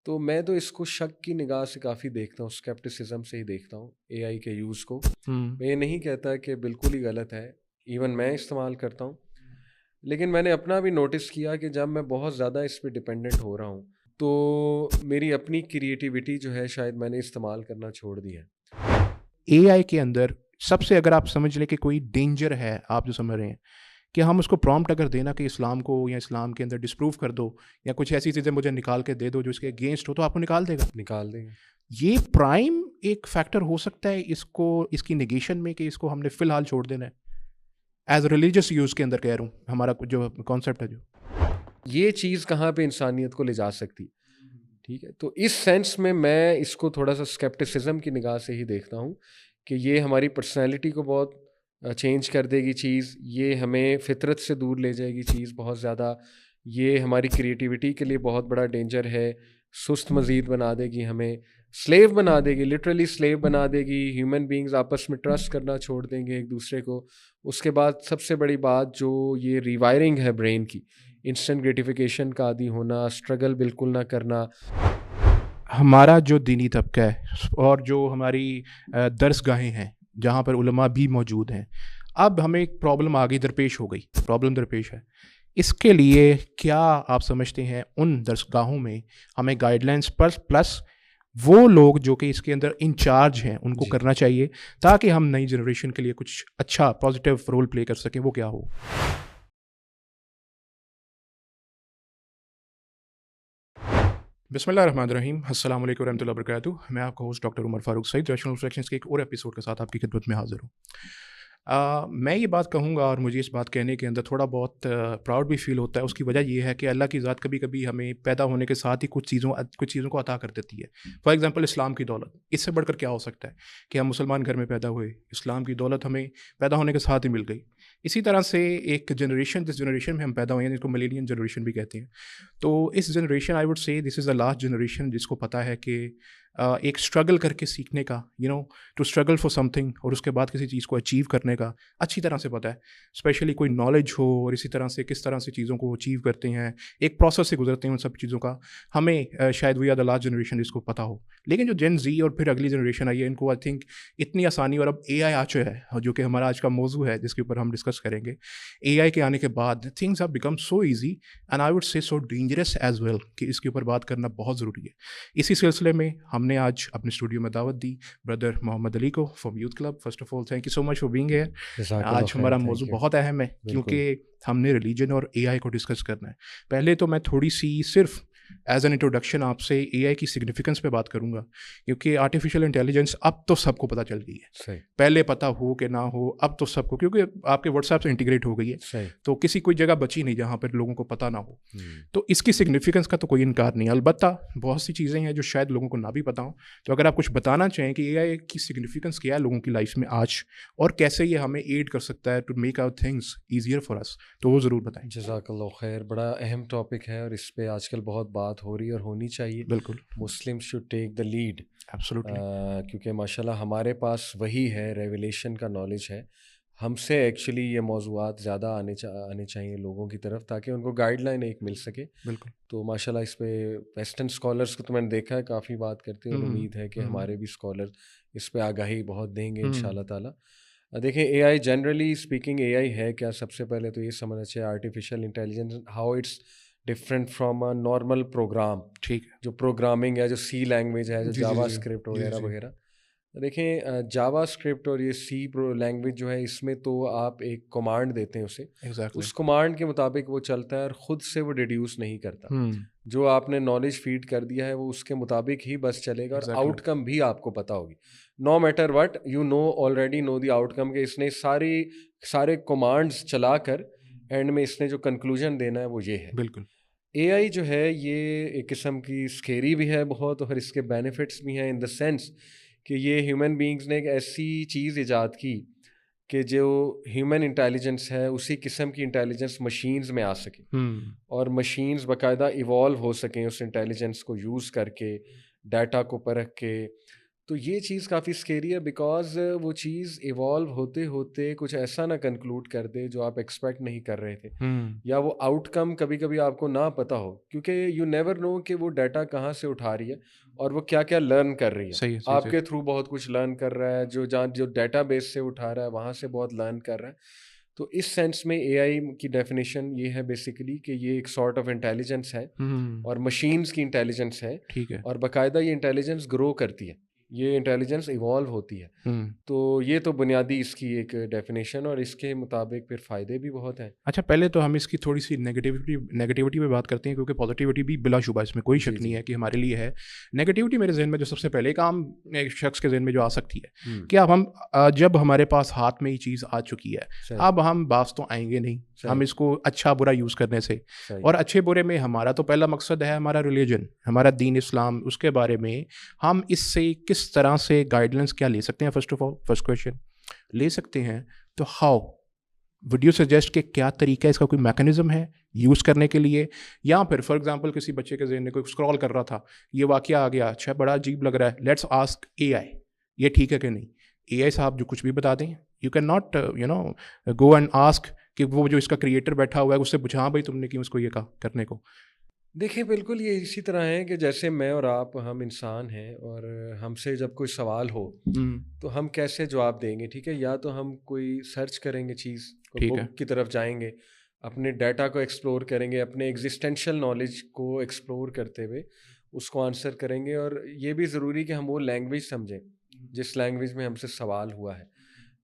تو میں تو اس کو شک کی نگاہ سے کافی دیکھتا ہوں، اسکیپٹسزم سے ہی دیکھتا ہوں اے آئی کے یوز کو. میں یہ نہیں کہتا کہ بالکل ہی غلط ہے، ایون میں استعمال کرتا ہوں، لیکن میں نے اپنا بھی نوٹس کیا کہ جب میں بہت زیادہ اس پہ ڈپینڈنٹ ہو رہا ہوں تو میری اپنی کریٹیوٹی جو ہے شاید میں نے استعمال کرنا چھوڑ دی ہے. اے آئی کے اندر سب سے اگر آپ سمجھ لیں کہ کوئی ڈینجر ہے، آپ جو سمجھ رہے ہیں کہ ہم اس کو پرومپٹ اگر دینا کہ اسلام کو یا اسلام کے اندر ڈسپروو کر دو یا کچھ ایسی چیزیں مجھے نکال کے دے دو جو اس کے اگینسٹ ہو، تو آپ کو نکال دے گا. نکال دیں گے. یہ پرائم ایک فیکٹر ہو سکتا ہے اس کی نگیشن میں کہ اس کو ہم نے فی الحال چھوڑ دینا ہے. ایز ریلیجیس یوز کے اندر کہہ رہا ہوں، ہمارا جو کانسیپٹ ہے، جو یہ چیز کہاں پہ انسانیت کو لے جا سکتی. ٹھیک ہے، تو اس سینس میں اس کو تھوڑا سا اسکیپٹسزم کی نگاہ سے ہی دیکھتا ہوں کہ یہ ہماری پرسنالٹی کو بہت چینج کر دے گی چیز، یہ ہمیں فطرت سے دور لے جائے گی چیز بہت زیادہ، یہ ہماری کریٹیوٹی کے لیے بہت بڑا ڈینجر ہے، سست مزید بنا دے گی، ہمیں سلیو بنا دے گی، لٹرلی سلیو بنا دے گی. ہیومن بینگز آپس میں ٹرسٹ کرنا چھوڑ دیں گے ایک دوسرے کو. اس کے بعد سب سے بڑی بات جو یہ ریوائرنگ ہے برین کی، انسٹنٹ گریٹیفیکیشن کا عادی ہونا، اسٹرگل بالکل نہ کرنا. ہمارا جو دینی طبقہ ہے اور جو ہماری درس گاہیں ہیں جہاں پر علماء بھی موجود ہیں، اب ہمیں ایک پرابلم آگے درپیش ہو گئی، پرابلم درپیش ہے. اس کے لیے کیا آپ سمجھتے ہیں ان درس گاہوں میں ہمیں گائیڈ لائنس پلس وہ لوگ جو کہ اس کے اندر انچارج ہیں ان کو کرنا چاہیے تاکہ ہم نئی جنریشن کے لیے کچھ اچھا پازیٹیو رول پلے کر سکیں، وہ کیا ہو؟ بسم اللہ الرحمن الرحیم. السلام علیکم ورحمۃ اللہ وبرکاتہ. میں آپ کا ہوسٹ ڈاکٹر عمر فاروق سعید، ریشنل ریفلیکشنز کے ایک اور ایپیسوڈ کے ساتھ آپ کی خدمت میں حاضر ہوں. میں یہ بات کہوں گا اور مجھے اس بات کہنے کے اندر تھوڑا بہت پراؤڈ بھی فیل ہوتا ہے. اس کی وجہ یہ ہے کہ اللہ کی ذات کبھی کبھی ہمیں پیدا ہونے کے ساتھ ہی کچھ چیزوں کو عطا کر دیتی ہے. فار ایگزامپل اسلام کی دولت، اس سے بڑھ کر کیا ہو سکتا ہے کہ ہم مسلمان گھر میں پیدا ہوئے، اسلام کی دولت ہمیں پیدا ہونے کے ساتھ ہی مل گئی. اسی طرح سے ایک جنریشن، جس جنریشن میں ہم پیدا ہوئے ہیں جس کو ملینین جنریشن بھی کہتے ہیں، تو اس generation I would say this is the last generation جس کو پتہ ہے کہ ایک اسٹرگل کر کے سیکھنے کا، to struggle for something, اور اس کے بعد کسی چیز کو اچیو کرنے کا اچھی طرح سے پتہ ہے. اسپیشلی کوئی نالج ہو اور اسی طرح سے کس طرح سے چیزوں کو اچیو کرتے ہیں، ایک پروسیس سے گزرتے ہیں ان سب چیزوں کا. ہمیں شاید we are the last generation جس کو پتہ ہو. لیکن جو جین زی اور پھر اگلی جنریشن آئی ہے، ان کو آئی تھنک اتنی آسانی، اور اب اے آئی آ چکا ہے جو کہ ہمارا آج کا موضوع ہے جس کے اوپر ہم ڈسکس کریں گے. اے آئی کے آنے کے بعد things have become so easy and I would say so dangerous as well کہ اس کے اوپر بات کرنا بہت ضروری ہے. اسی سلسلے میں ہم نے آج اپنے اسٹوڈیو میں دعوت دی بردر محمد علی کو from youth club. First of all thank you so much for being here. آج ہمارا موضوع بہت اہم ہے کیونکہ ہم نے ریلیجن اور اے آئی کو ڈسکس کرنا ہے. پہلے تو میں تھوڑی سی صرف ایز این انٹروڈکشن آپ سے اے آئی کی سگنیفیکنس پہ بات کروں گا، کیونکہ آرٹیفیشیل انٹیلیجنس اب تو سب کو پتہ چل گئی ہے. پہلے پتہ ہو کہ نہ ہو، اب تو سب کو، کیونکہ آپ کے واٹس ایپ سے انٹیگریٹ ہو گئی ہے، تو کسی کوئی جگہ بچی نہیں جہاں پر لوگوں کو پتہ نہ ہو. تو اس کی سگنیفیکنس کا تو کوئی انکار نہیں. البتہ بہت سی چیزیں ہیں جو شاید لوگوں کو نہ بھی پتہ ہوں. تو اگر آپ کچھ بتانا چاہیں کہ اے آئی کی سگنیفیکنس کیا ہے لوگوں کی لائف میں آج، اور کیسے یہ ہمیں ایڈ کر سکتا ہے to make our things easier for us, تو وہ ضرور بتائیں. جزاک اللہ خیر. بڑا اہم ٹاپک ہے اور اس پہ آج کل بہت بات ہو رہی ہے اور ہونی چاہیے. بالکل، Muslim should take the lead, absolutely, کیونکہ ماشاء اللہ ہمارے پاس وہی ہے، ریویلیشن کا نالج ہے. ہم سے ایکچولی یہ موضوعات زیادہ آنے چاہیے لوگوں کی طرف تاکہ ان کو گائیڈ لائن ایک مل سکے. بالکل. تو ماشاء اللہ اس پہ ویسٹرن اسکالرس کو تو میں نے دیکھا ہے کافی بات کرتے ہیں، اور امید ہے کہ ہمارے بھی اسکالر اس پہ آگاہی بہت دیں گے ان شاء اللہ تعالیٰ. دیکھیں اے آئی جنرلی اسپیکنگ، اے آئی ہے کیا؟ سب سے پہلے تو یہ سمجھنا چاہیے artificial intelligence how it's different from a normal program. ٹھیک ہے، جو پروگرامنگ ہے، جو سی لینگویج ہے، جو جاوا اسکرپٹ وغیرہ وغیرہ. دیکھیں جاوا اسکرپٹ اور یہ سی لینگویج جو ہے، اس میں تو آپ ایک کمانڈ دیتے ہیں اسے، اس کمانڈ کے مطابق وہ چلتا ہے اور خود سے وہ ڈیڈیوس نہیں کرتا. جو آپ نے نالج فیڈ کر دیا ہے وہ اس کے مطابق ہی بس چلے گا، اور آؤٹ کم بھی آپ کو پتہ ہوگی. No matter what you know already know the outcome, کہ اس نے سارے کمانڈس چلا کر اینڈ میں اس نے جو کنکلوژن دینا ہے وہ یہ ہے. بالکل. اے آئی جو ہے یہ ایک قسم کی اسکیری بھی ہے بہت، اور اس کے بینیفٹس بھی ہیں ان دا سینس کہ یہ ہیومن بینگز نے ایک ایسی چیز ایجاد کی کہ جو ہیومن انٹیلیجنس ہے اسی قسم کی انٹیلیجنس مشینز میں آ سکے، اور مشینز باقاعدہ ایوالو ہو سکیں اس انٹیلیجنس کو یوز کر کے، ڈیٹا کو پرکھ کے. تو یہ چیز کافی اسکیری ہے بیکاز وہ چیز ایوالو ہوتے ہوتے کچھ ایسا نہ کنکلوڈ کر دے جو آپ ایکسپیکٹ نہیں کر رہے تھے، یا وہ آؤٹ کم کبھی کبھی آپ کو نہ پتہ ہو، کیونکہ یو نیور نو کہ وہ ڈیٹا کہاں سے اٹھا رہی ہے اور وہ کیا کیا لرن کر رہی ہے. آپ کے تھرو بہت کچھ لرن کر رہا ہے، جو ڈیٹا بیس سے اٹھا رہا ہے وہاں سے بہت لرن کر رہا ہے. تو اس سینس میں اے آئی کی ڈیفینیشن یہ ہے بیسیکلی کہ یہ ایک سارٹ آف انٹیلیجنس ہے اور مشینز کی انٹیلیجنس ہے، ٹھیک ہے، اور باقاعدہ یہ انٹیلیجنس گرو کرتی ہے، یہ انٹیلیجنس ایوالو ہوتی ہے. تو یہ تو بنیادی اس کی ایک ڈیفینیشن، اور اس کے مطابق پھر فائدے بھی بہت ہیں. اچھا پہلے تو ہم اس کی تھوڑی سی نیگیٹیوٹی پہ بات کرتے ہیں، کیونکہ پازیٹیوٹی بھی بلا شبہ اس میں کوئی شک نہیں ہے کہ ہمارے لیے ہے. نیگیٹیوٹی میرے ذہن میں جو سب سے پہلے کام ایک شخص کے ذہن میں جو آ سکتی ہے کہ اب ہم جب ہمارے پاس ہاتھ میں یہ چیز آ چکی ہے، اب ہم باز تو آئیں گے نہیں ہم اس کو اچھا برا یوز کرنے سے. اور اچھے برے میں ہمارا تو پہلا مقصد ہے ہمارا ریلیجن، ہمارا دین اسلام، اس کے بارے میں ہم اس سے کس طرح سے گائیڈلنس کیا لے سکتے ہیں. First of all first question لے سکتے ہیں تو ہاؤ وڈ یو سجیسٹ کہ کیا طریقہ، اس کا کوئی میکانزم ہے یوز کرنے کے لیے؟ یا پھر فار ایگزامپل کسی بچے کے ذہن میں کوئی اسکرول کر رہا تھا، یہ واقعہ آ گیا، اچھا بڑا عجیب لگ رہا ہے، لیٹس آسک اے آئی یہ ٹھیک ہے کہ نہیں. اے آئی صاحب جو کچھ بھی بتا دیں، you can not go and ask کہ وہ جو اس کا کریٹر بیٹھا ہوا ہے اس سے پوچھا ہاں بھائی تم نے کیوں اس کو یہ کہا کرنے کو. دیکھیں بالکل یہ اسی طرح ہے کہ جیسے میں اور آپ ہم انسان ہیں، اور ہم سے جب کوئی سوال ہو تو ہم کیسے جواب دیں گے؟ ٹھیک ہے، یا تو ہم کوئی سرچ کریں گے چیز، بک کی طرف جائیں گے، اپنے ڈیٹا کو ایکسپلور کریں گے، اپنے ایگزسٹینشیل نالج کو ایکسپلور کرتے ہوئے اس کو آنسر کریں گے. اور یہ بھی ضروری کہ ہم وہ لینگویج سمجھیں جس لینگویج میں ہم سے سوال ہوا ہے.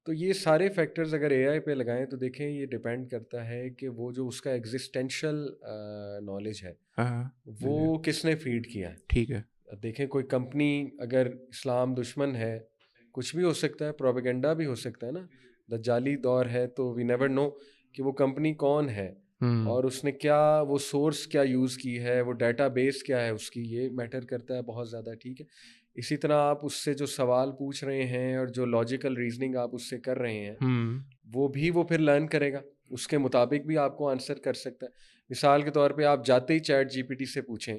تو یہ سارے فیکٹرز اگر اے آئی پہ لگائیں تو دیکھیں یہ ڈپینڈ کرتا ہے کہ وہ جو اس کا ایگزسٹینشیل نالج ہے وہ کس نے فیڈ کیا ہے. ٹھیک ہے، دیکھیں کوئی کمپنی اگر اسلام دشمن ہے، کچھ بھی ہو سکتا ہے، پروپیگنڈا بھی ہو سکتا ہے نا، دجالی دور ہے، تو وی نیور نو کہ وہ کمپنی کون ہے اور اس نے کیا، وہ سورس کیا یوز کی ہے، وہ ڈیٹا بیس کیا ہے اس کی، یہ میٹر کرتا ہے بہت زیادہ. ٹھیک ہے، اسی طرح آپ اس سے جو سوال پوچھ رہے ہیں اور جو لاجیکل ریزننگ آپ اس سے کر رہے ہیں وہ پھر لرن کرے گا، اس کے مطابق بھی آپ کو آنسر کر سکتا ہے. مثال کے طور پہ آپ جاتے ہی چیٹ جی پی ٹی سے پوچھیں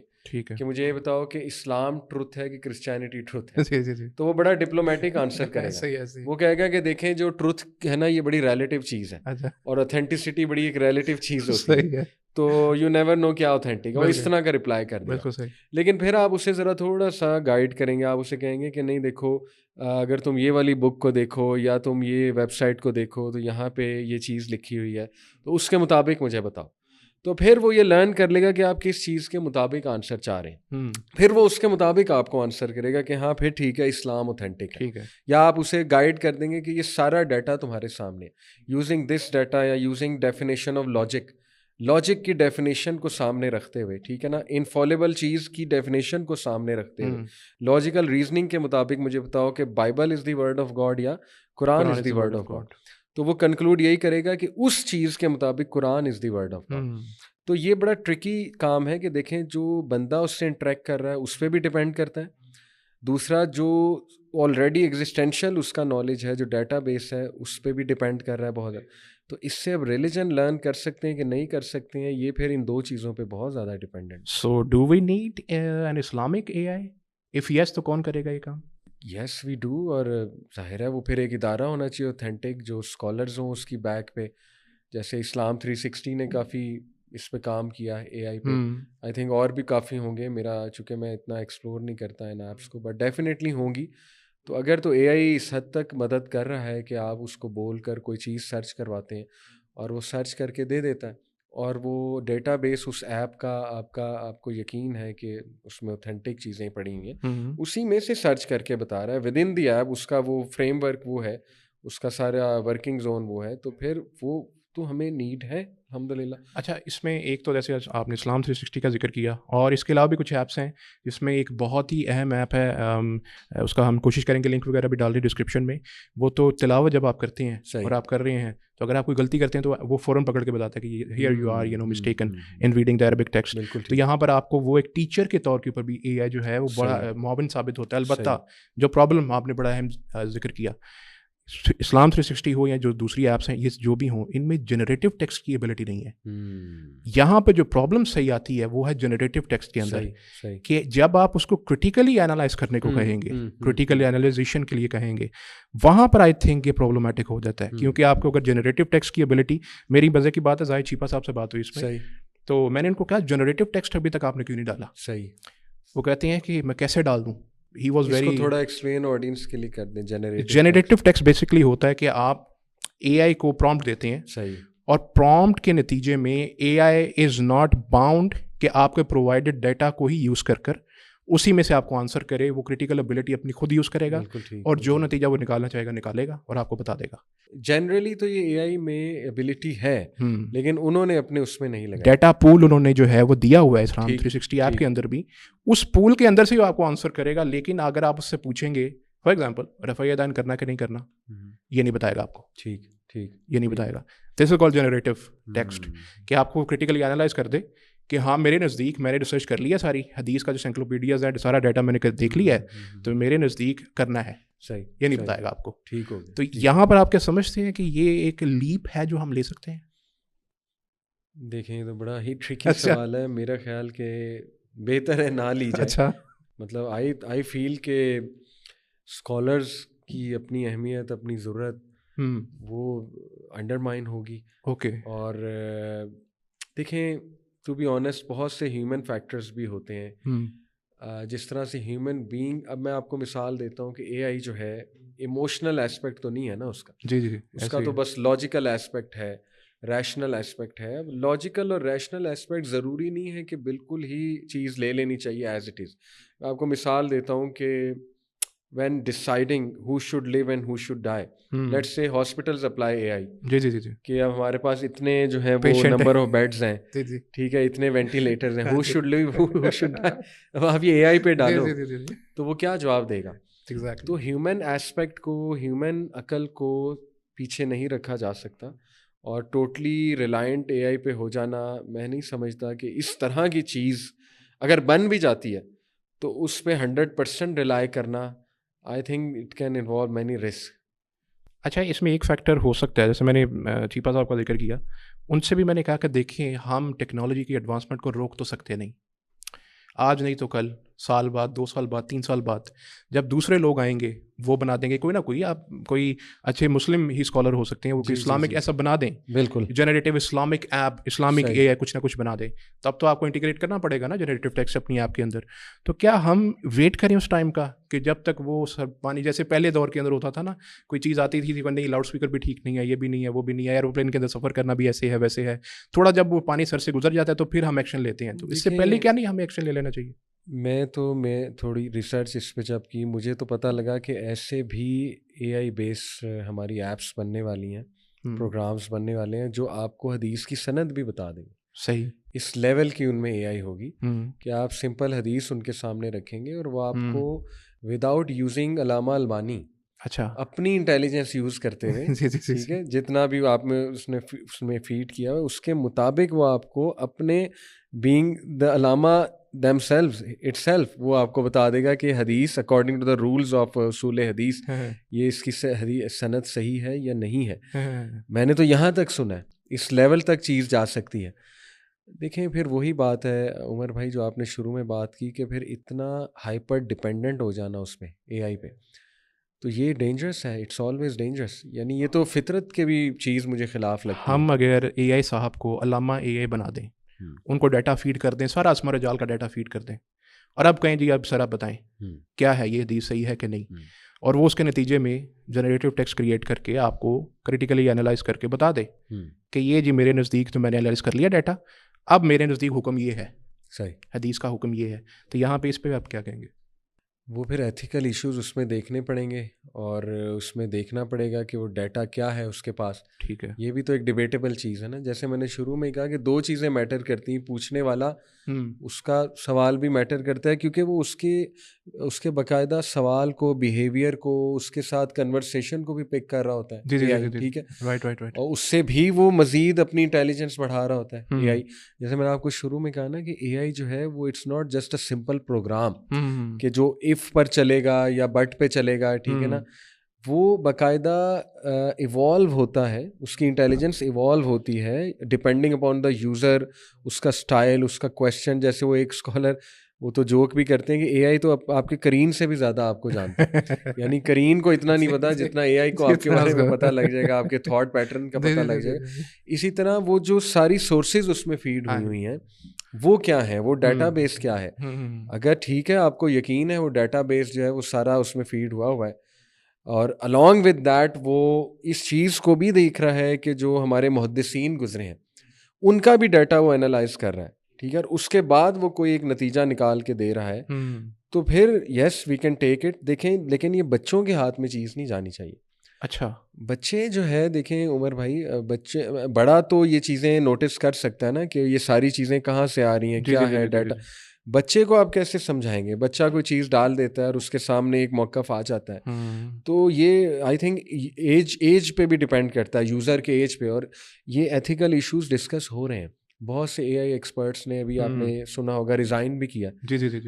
کہ مجھے یہ بتاؤ کہ اسلام ٹروتھ ہے کہ کرسچینٹی ٹروتھ ہے، تو وہ بڑا ڈپلومیٹک آنسر کرے گا. وہ کہے گا کہ دیکھیں جو ٹروتھ ہے نا یہ بڑی ریلیٹیو چیز ہے، اور اوتھینٹسٹی بڑی ایک ریلیٹیو چیز ہوتی ہے، تو یو نیور نو کیا اوتھینٹک ہے. وہ اس طرح کا رپلائی کر دے گا. لیکن پھر آپ اسے ذرا تھوڑا سا گائیڈ کریں گے، آپ اسے کہیں گے کہ نہیں دیکھو اگر تم یہ والی بک کو دیکھو یا تم یہ ویب سائٹ کو دیکھو تو یہاں پہ یہ چیز لکھی ہوئی ہے، تو اس کے مطابق مجھے بتاؤ. تو پھر وہ یہ لرن کر لے گا کہ آپ کس چیز کے مطابق آنسر چاہ رہے ہیں، پھر وہ اس کے مطابق آپ کو آنسر کرے گا کہ ہاں پھر ٹھیک ہے اسلام اوتھینٹک ہے. یا آپ اسے گائیڈ کر دیں گے کہ یہ سارا ڈیٹا تمہارے سامنے، یوزنگ دس ڈیٹا یا یوزنگ ڈیفینیشن آف لاجک کی ڈیفینیشن کو سامنے رکھتے ہوئے، ٹھیک ہے نا، انفالیبل چیز کی ڈیفینیشن کو سامنے رکھتے ہوئے لاجیکل ریزننگ کے مطابق مجھے بتاؤ کہ Bible is the word of God یا قرآن از دی ورڈ آف گاڈ. تو وہ کنکلوڈ یہی کرے گا کہ اس چیز کے مطابق قرآن از دی ورڈ آف گاڈ. تو یہ بڑا ٹرکی کام ہے کہ دیکھیں جو بندہ اس سے انٹریکٹ کر رہا ہے اس پہ بھی ڈپینڈ کرتا ہے. دوسرا جو آلریڈی ایگزسٹینشیل اس کا نالج ہے، جو ڈیٹا بیس ہے، اس پہ بھی ڈپینڈ کر رہا ہے بہت زیادہ. تو اس سے اب ریلیجن لرن کر سکتے ہیں کہ نہیں کر سکتے ہیں، یہ پھر ان دو چیزوں پہ بہت زیادہ dependent. So do we need an Islamic A I? If yes تو کون کرے گا یہ کام؟ یس وی ڈو، اور ظاہر ہے وہ پھر ایک ادارہ ہونا چاہیے اوتھینٹک جو اسکالرز ہوں اس کی بیک پہ. جیسے اسلام 360 نے کافی اس پہ کام کیا ہے اے آئی پہ، آئی تھنک اور بھی کافی ہوں گے، میرا چونکہ میں اتنا ایکسپلور نہیں کرتا ان ایپس کو، بٹ ڈیفینیٹلی ہوں گی. تو اگر تو اے آئی اس حد تک مدد کر رہا ہے کہ آپ اس کو بول کر کوئی چیز سرچ کرواتے ہیں اور وہ سرچ کر کے دے دیتا ہے، اور وہ ڈیٹا بیس اس ایپ کا آپ کو یقین ہے کہ اس میں اوتھینٹک چیزیں پڑی ہوئی ہیں، اسی میں سے سرچ کر کے بتا رہا ہے ود ان دی ایپ، اس کا وہ فریم ورک وہ ہے، اس کا سارا ورکنگ زون وہ ہے، تو پھر وہ تو ہمیں نیڈ ہے الحمدللہ. اچھا اس میں ایک تو جیسے آپ نے اسلام 360 کا ذکر کیا، اور اس کے علاوہ بھی کچھ ایپس ہیں جس میں ایک بہت ہی اہم ایپ ہے، اس کا ہم کوشش کریں گے لنک وغیرہ بھی ڈال دیں ڈسکرپشن میں. وہ تو تلاوت جب آپ کرتے ہیں اور آپ کر رہے ہیں تو اگر آپ کوئی غلطی کرتے ہیں تو وہ فوراً پکڑ کے بتاتا ہے کہ here you are mistaken in reading the Arabic text. تو یہاں پر آپ کو وہ ایک ٹیچر کے طور کے اوپر بھی اے آئی جو ہے وہ بڑا معاون ثابت ہوتا ہے. البتہ جو پرابلم آپ نے بڑا اہم ذکر کیا، اسلام 360 ہو یا جو دوسری ایپس ہیں، یہ جو بھی ہوں، ان میں جنریٹو ٹیکسٹ کی ایبلٹی نہیں ہے. یہاں پہ جو پرابلم صحیح آتی ہے وہ ہے جنریٹو ٹیکسٹ کے اندر، کہ جب آپ اس کو کرٹیکلی اینالائز کرنے کو کہیں گے، کرٹیکل اینالائزیشن کے لیے کہیں گے، وہاں پر آئی تھنک یہ پرابلمٹک ہو جاتا ہے. کیونکہ آپ کو اگر جنریٹو ٹیکسٹ کی ایبلٹی، میری مزے کی بات ہے، زاہد چیپا صاحب سے بات ہوئی اس میں، تو میں نے ان کو کہا جنریٹو ٹیکسٹ ابھی تک آپ نے کیوں نہیں ڈالا؟ صحیح. وہ کہتے ہیں کہ میں کیسے ڈال دوں. He was very... اس کو تھوڑا ایکسپلین آڈینس کے لیے کر دیں. جنریٹو ٹیکسٹ بیسکلی ہوتا ہے کہ آپ اے آئی کو پرومپٹ دیتے ہیں، صحیح، اور پرومپٹ کے نتیجے میں اے آئی از ناٹ باؤنڈ کہ آپ کے پرووائڈیڈ ڈیٹا کو ہی یوز کر اسی میں سے آپ کو آنسر کرے. وہ کرٹیکل ابیلٹی اپنی خود یوز کرے گا، اور جو نتیجہ وہ نکالنا چاہے گا نکالے گا اور آپ کو بتا دے گا. جنرلی تو یہ اے آئی میں ایبلٹی ہے، لیکن انہوں نے اپنے اس میں نہیں لگا. ڈیٹا پول انہوں نے جو ہے وہ دیا ہوا ہے اسلام 360 ایپ کے اندر بھی، اس پول کے اندر سے آپ کو آنسر کرے گا. لیکن اگر آپ اس سے پوچھیں گے فار ایگزامپل رفع دین کرنا کہ نہیں کرنا، یہ نہیں بتائے گا آپ کو. ٹھیک، یہ نہیں بتائے گا. دس از کالڈ جنریٹو ٹیکسٹ، کہ آپ کو کرٹیکلی اینالائز کر دے کہ ہاں میرے نزدیک میں نے ریسرچ کر لیا ساری حدیث کا جو انسائکلوپیڈیاز ہے، سارا ڈیٹا میں نے دیکھ لیا ہے، تو میرے نزدیک کرنا ہے. صحیح، یہ نہیں بتائے گا آپ کو. ٹھیک ہو گیا. تو یہاں پر آپ کیا سمجھتے ہیں کہ یہ ایک لیپ ہے جو ہم لے سکتے ہیں؟ دیکھیں یہ تو بڑا ہی ٹرکی سوال ہے. میرا خیال کہ بہتر ہے نہ لی جائے. اچھا، مطلب آئی فیل کہ اسکالرز کی اپنی اہمیت، اپنی ضرورت وہ انڈرمائن ہوگی. اوکے. اور دیکھیں ٹو بی آنیسٹ بہت سے ہیومن فیکٹرز بھی ہوتے ہیں. جس طرح سے ہیومن بینگ، اب میں آپ کو مثال دیتا ہوں کہ اے آئی جو ہے ایموشنل اسپیکٹ تو نہیں ہے نا اس کا. جی، اس کا تو بس لاجیکل اسپیکٹ ہے، ریشنل اسپیکٹ ہے. اب لاجیکل اور ریشنل اسپیکٹ ضروری نہیں ہے کہ بالکل ہی چیز لے لینی چاہیے ایز اٹ از. میں آپ کو مثال دیتا ہوں کہ when deciding who should live and who should die, let's say hospitals apply AI. جی کہ اب ہمارے پاس اتنے جو ہیں وہ نمبر آف بیڈز ہیں، ٹھیک ہے، اتنے وینٹیلیٹرز ہیں، who should live who should die. اب آپ یہ AI پہ ڈالو تو وہ کیا جواب دے گا؟ تو ہیومن ایسپیکٹ کو، ہیومن عقل کو پیچھے نہیں رکھا جا سکتا، اور ٹوٹلی ریلائنٹ اے آئی پہ ہو جانا میں نہیں سمجھتا کہ اس طرح کی چیز اگر بن بھی جاتی ہے تو اس پہ 100% ریلائی کرنا I think it can involve many risks. اچھا، اس میں ایک فیکٹر ہو سکتا ہے، جیسے میں نے چیپا صاحب کا ذکر کیا، ان سے بھی میں نے کہا کہ دیکھیں ہم ٹیکنالوجی کی ایڈوانسمنٹ کو روک تو سکتے نہیں، آج نہیں تو کل، سال بعد، 2 سال بعد، 3 سال بعد جب دوسرے لوگ آئیں گے وہ بنا دیں گے کوئی نہ کوئی. آپ کوئی اچھے مسلم ہی اسکالر ہو سکتے ہیں، وہ کوئی اسلامک ایسا بنا دیں، بالکل generative Islamic app, Islamic A آئی کچھ نہ کچھ بنا دیں، تب تو آپ کو انٹیگریٹ کرنا پڑے گا نا جنریٹو ٹیکسٹ اپنی ایپ کے اندر. تو کیا ہم ویٹ کریں اس ٹائم کا کہ جب تک وہ سب پانی، جیسے پہلے دور کے اندر ہوتا تھا نا، کوئی چیز آتی تھی نہیں، لاؤڈ اسپیکر بھی ٹھیک نہیں ہے، یہ بھی نہیں ہے، وہ بھی نہیں ہے، ایروپلین کے اندر سفر کرنا بھی ایسے ہے ویسے ہے، تھوڑا جب وہ پانی سر سے گزر جاتا ہے تو پھر ہم ایکشن لیتے ہیں. تو اس سے پہلے کیا نہیں ہمیں ایکشن لے لینا چاہیے؟ میں تھوڑی ریسرچ اس پہ جب کی، مجھے تو پتہ لگا کہ ایسے بھی اے آئی بیس ہماری ایپس بننے والی ہیں، پروگرامز بننے والے ہیں جو آپ کو حدیث کی سند بھی بتا دیں گے. صحیح، اس لیول کی ان میں اے آئی ہوگی کہ آپ سمپل حدیث ان کے سامنے رکھیں گے اور وہ آپ کو وداؤٹ یوزنگ علامہ البانی، اچھا، اپنی انٹیلیجنس یوز کرتے ہوئے، ٹھیک ہے، جتنا بھی آپ میں اس میں فیڈ کیا ہوا اس کے مطابق وہ آپ کو اپنے being the Allama themselves itself وہ آپ کو بتا دے گا کہ حدیث according to the rules of اصول حدیث یہ اس کی سند صحیح ہے یا نہیں ہے. میں نے تو یہاں تک سنا ہے، اس لیول تک چیز جا سکتی ہے. دیکھیں پھر وہی بات ہے عمر بھائی جو آپ نے شروع میں بات کی کہ پھر اتنا ہائپر ڈپینڈنٹ ہو جانا اس پہ اے آئی پہ، تو یہ ڈینجرس ہے. It's always dangerous. یعنی یہ تو فطرت کے بھی چیز مجھے خلاف لگتی ہے. ہم اگر اے آئی صاحب کو علامہ اے آئی بنا دیں، ان کو ڈیٹا فیڈ کر دیں، سارا اسمر جال کا ڈیٹا فیڈ کر دیں، اور اب کہیں جی اب سر آپ بتائیں کیا ہے یہ حدیث صحیح ہے کہ نہیں، اور وہ اس کے نتیجے میں جنریٹو ٹیکسٹ کریٹ کر کے آپ کو کریٹیکلی انالائز کر کے بتا دے کہ یہ جی میرے نزدیک تو میں نے انالائز کر لیا ڈیٹا، اب میرے نزدیک حکم یہ ہے، صحیح حدیث کا حکم یہ ہے. تو یہاں پہ اس پہ آپ کیا کہیں گے؟ وہ پھر ایتھیکل ایشوز اس میں دیکھنے پڑیں گے، اور اس میں دیکھنا پڑے گا کہ وہ ڈیٹا کیا ہے اس کے پاس. ٹھیک ہے، یہ بھی تو ایک ڈیبیٹیبل چیز ہے نا. جیسے میں نے شروع میں کہا کہ 2 چیزیں میٹر کرتی ہیں، پوچھنے والا اس کا سوال بھی میٹر کرتا ہے کیونکہ وہ اس کے باقاعدہ سوال کو، بیہیویئر کو، اس کے ساتھ کنورسیشن کو بھی پک کر رہا ہوتا ہے اے آئی، ٹھیک ہے، رائٹ، اور اس سے بھی وہ مزید اپنی انٹیلیجنس بڑھا رہا ہوتا ہے اے آئی. جیسے میں نے آپ کو شروع میں کہا نا کہ اے آئی جو ہے وہ it's not just a simple program کہ جو ایف پر چلے گا یا بٹ پہ چلے گا، ٹھیک ہے نا. وہ باقاعدہ ایوالو ہوتا ہے, اس کی انٹیلیجنس ایوالو ہوتی ہے ڈپینڈنگ اپان دا یوزر, اس کا اسٹائل, اس کا کویشچن. جیسے وہ ایک اسکالر وہ تو جوک بھی کرتے ہیں کہ اے آئی تو آپ کے کرین سے بھی زیادہ آپ کو جانتا ہے, یعنی کرین کو اتنا نہیں پتا جتنا اے آئی کو آپ کے بارے میں پتہ لگ جائے گا, آپ کے تھاٹ پیٹرن کا پتہ لگ جائے گا. اسی طرح وہ جو ساری سورسز اس میں فیڈ ہوئی ہیں وہ کیا ہے, وہ ڈیٹا بیس کیا ہے. اگر ٹھیک ہے آپ کو یقین ہے وہ ڈیٹا بیس جو ہے وہ سارا اس میں فیڈ ہوا ہے, اور along with that وہ اس چیز کو بھی دیکھ رہا ہے کہ جو ہمارے محدثین گزرے ہیں ان کا بھی ڈیٹا وہ انالائز کر رہا ہے, ٹھیک ہے, اور اس کے بعد وہ کوئی ایک نتیجہ نکال کے دے رہا ہے, تو پھر یس وی کین ٹیک اٹ. دیکھیں لیکن یہ بچوں کے ہاتھ میں چیز نہیں جانی چاہیے. اچھا, بچے جو ہے دیکھیں عمر بھائی, بچے بڑا تو یہ چیزیں نوٹس کر سکتا ہے نا کہ یہ ساری چیزیں کہاں سے آ رہی ہیں, کیا ہے ڈیٹا. بچے کو آپ کیسے سمجھائیں گے؟ بچہ کوئی چیز ڈال دیتا ہے اور اس کے سامنے ایک موقف آ جاتا ہے. تو یہ آئی تھنک ایج پہ بھی ڈپینڈ کرتا ہے, یوزر کے ایج پہ. اور یہ ایتھیکل ایشوز ڈسکس ہو رہے ہیں. بہت سے اے آئی ایکسپرٹس نے, ابھی آپ نے سنا ہوگا, ریزائن بھی کیا.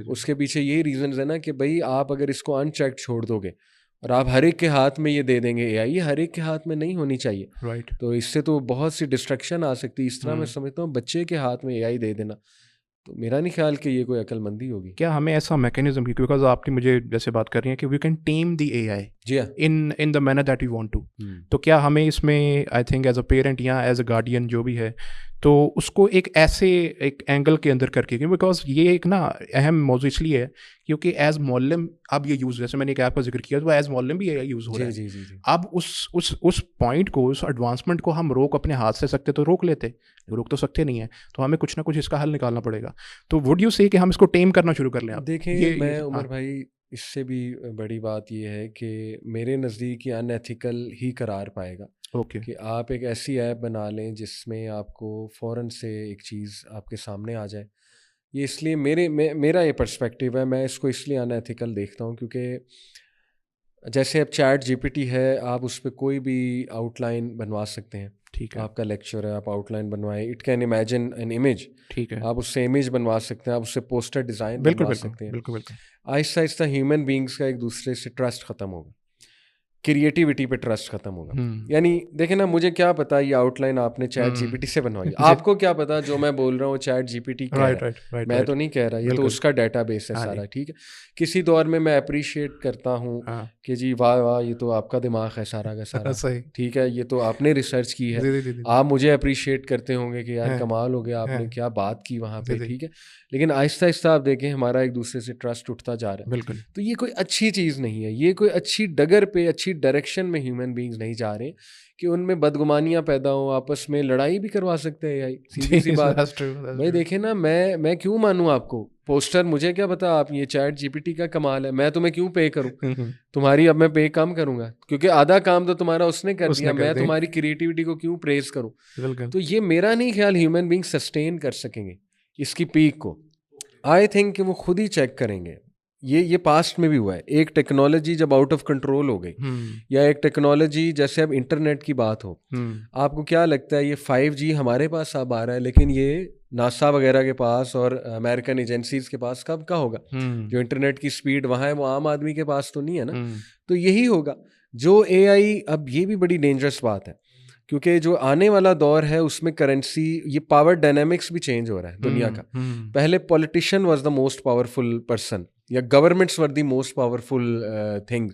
اس کے پیچھے یہی ریزنز ہے نا کہ بھائی آپ اگر اس کو ان چیک چھوڑ دو گے اور آپ ہر ایک کے ہاتھ میں یہ دے دیں گے اے آئی, یہ ہر ایک کے ہاتھ میں نہیں ہونی چاہیے. تو اس سے تو بہت سی ڈسٹریکشن آ سکتی ہے. اس طرح میں سمجھتا ہوں بچے کے ہاتھ میں اے آئی دے دینا تو میرا نہیں خیال کہ یہ کوئی عقل مندی ہوگی. کیا ہمیں ایسا میکینزم, بیکاز آپ نے مجھے جیسے بات کر رہی ہیں کہ we can team the a I جی ہاں in the manner that you want to, تو کیا ہمیں اس میں I think as a parent یا ایز اے گارڈین جو بھی ہے تو اس کو ایک ایسے ایک اینگل کے اندر کر کے, بیکاز یہ ایک نا اہم موضوع اس لیے ہے کیونکہ ایز معلم اب یہ یوز, جیسے میں نے ایک ایپ کا ذکر کیا تو ایز معلم بھی یہ یوز ہو رہا ہے. اب اس پوائنٹ کو, اس ایڈوانسمنٹ کو ہم روک اپنے ہاتھ سے سکتے تو روک لیتے, روک تو سکتے نہیں ہیں, تو ہمیں کچھ نہ کچھ اس کا حل نکالنا پڑے گا. تو وڈ یو سے کہ ہم اس کو ٹیم کرنا شروع کر لیں؟ آپ دیکھیں میں عمر بھائی اس سے بھی بڑی بات یہ ہے کہ میرے نزدیک یہ ان ایتھیکل ہی قرار پائے گا. کہ آپ ایک ایسی ایپ بنا لیں جس میں آپ کو فوراً سے ایک چیز آپ کے سامنے آ جائے. یہ اس لیے میرا یہ پرسپیکٹیو ہے, میں اس کو اس لیے ان ایتھیکل دیکھتا ہوں کیونکہ جیسے اب چیٹ جی پی ٹی ہے, آپ اس پہ کوئی بھی آؤٹ لائن بنوا سکتے ہیں. ٹھیک ہے, آپ کا لیکچر ہے, آپ آؤٹ لائن بنوائیں, it can imagine an image. ٹھیک ہے, آپ اس سے امیج بنوا سکتے ہیں, آپ اس سے پوسٹر ڈیزائن بنوا سکتے ہیں. بالکل. آہستہ آہستہ ہیومن بینگس کا ایک دوسرے سے ٹرسٹ ختم ہوگا, کریٹیوٹی پہ ٹرسٹ ختم ہوگا. یعنی دیکھیں نا, مجھے کیا پتا یہ آؤٹ لائن آپ نے چیٹ جی پی ٹی سے بنوائی, آپ کو کیا پتا جو میں بول رہا ہوں چیٹ جی پی ٹی کہہ رہا ہے, میں تو نہیں کہہ رہا, یہ تو اس کا ڈیٹا بیس ہے سارا. ٹھیک ہے, کسی دور میں میں اپریشیٹ کرتا ہوں کہ جی واہ واہ یہ تو آپ کا دماغ ہے سارا کا سارا, ٹھیک ہے, یہ تو آپ نے ریسرچ کی ہے, آپ مجھے اپریشیٹ کرتے ہوں گے کہ یار کمال ہو گیا, آپ نے کیا بات کی وہاں پہ. ٹھیک ہے, لیکن آہستہ آہستہ آپ دیکھیں ہمارا ایک دوسرے سے ٹرسٹ اٹھتا جا رہا ہے. بالکل. تو یہ کوئی اچھی چیز نہیں ہے, یہ کوئی اچھی ڈگر پہ اچھی ڈائریکشن میں ہیومن بینگز نہیں جا رہے کہ ان میں بدگمانیاں پیدا ہوں, آپس میں لڑائی بھی کروا سکتے ہیں. یہی سیدھی سی بات بھائی. دیکھیں نا, میں کیوں مانوں آپ کو پوسٹر, مجھے کیا پتا آپ, یہ چیٹ جی پی ٹی کا کمال ہے, میں تمہیں کیوں پے کروں تمہاری, اب میں پے کم کروں گا کیونکہ آدھا کام تو تمہارا اس نے کر دیا, میں تمہاری کریٹیوٹی کو کیوں پریز کروں. تو یہ میرا نہیں خیال ہیومن بینگ سسٹین کر سکیں گے اس کی پیک کو. آئی تھنک کہ وہ خود ہی چیک کریں گے. یہ پاسٹ میں بھی ہوا ہے. ایک ٹیکنالوجی جب آؤٹ آف کنٹرول ہو گئی, یا ایک ٹیکنالوجی جیسے اب انٹرنیٹ کی بات ہو, آپ کو کیا لگتا ہے یہ 5G ہمارے پاس اب آ رہا ہے, لیکن یہ ناسا وغیرہ کے پاس اور امریکن ایجنسیز کے پاس کب کا ہوگا؟ جو انٹرنیٹ کی سپیڈ وہاں ہے وہ عام آدمی کے پاس تو نہیں ہے نا. تو یہی ہوگا جو اے آئی. اب یہ بھی بڑی ڈینجرس بات ہے کیونکہ جو آنے والا دور ہے اس میں کرنسی, یہ پاور ڈائنامکس بھی چینج ہو رہا ہے دنیا کا. پہلے politician was the most powerful person, یا governments were the most powerful thing,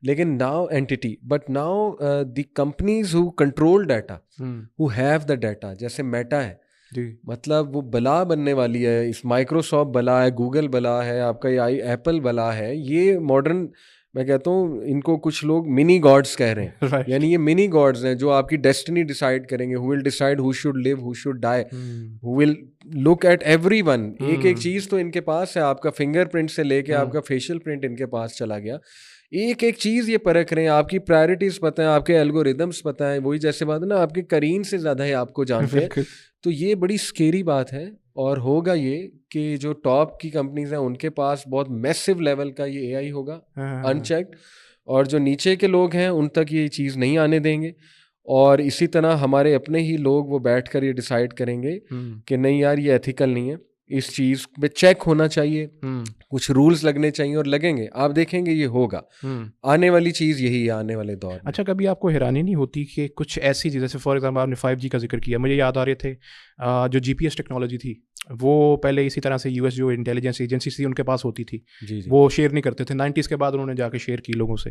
لیکن now anti, but now the companies who control data, who have the data, جیسے میٹا ہے, مطلب وہ بلا بننے والی ہے. اس مائکروسافٹ بلا ہے, گوگل بلا ہے, آپ کا یہ ایپل بلا ہے. یہ ماڈرن, میں کہتا ہوں ان کو کچھ لوگ منی گاڈس کہہ رہے ہیں. یعنی یہ منی گاڈز ہیں جو آپ کی ڈیسٹنی ڈیسائیڈ کریں گے. Who will decide who should live, who should die, who will look at everyone. ایک چیز تو ان کے پاس ہے, آپ کا فنگر پرنٹ سے لے کے آپ کا فیشیل پرنٹ ان کے پاس چلا گیا. ایک چیز یہ پرکھ رہے ہیں, آپ کی پرائرٹیز پتہ ہیں, آپ کے الگوریدمس پتہ ہیں. وہی جیسے بات ہے نا, آپ کے کرین سے زیادہ ہے آپ کو جانتے ہیں. تو یہ بڑی اسکیری بات ہے. اور ہوگا یہ کہ جو ٹاپ کی کمپنیز ہیں ان کے پاس بہت میسو لیول کا یہ اے آئی ہوگا ان چیکڈ, اور جو نیچے کے لوگ ہیں ان تک یہ چیز نہیں آنے دیں گے. اور اسی طرح ہمارے اپنے ہی لوگ وہ بیٹھ کر یہ ڈیسائیڈ کریں گے کہ نہیں یار یہ ایتھیکل نہیں ہے. اس چیز پہ چیک ہونا چاہیے, کچھ رولز لگنے چاہیے, اور لگیں گے, آپ دیکھیں گے یہ ہوگا. آنے والی چیز یہی ہے آنے والے دور میں. اچھا, کبھی آپ کو حیرانی نہیں ہوتی کہ کچھ ایسی چیز, جیسے فار ایگزامپل آپ نے 5G کا ذکر کیا, مجھے یاد آ رہے تھے جو GPS ٹیکنالوجی تھی وہ پہلے اسی طرح سے US جو انٹیلیجنس ایجنسی تھی ان کے پاس ہوتی تھی, وہ شیئر نہیں کرتے تھے. 90s کے بعد انہوں نے جا کے شیئر کی لوگوں سے.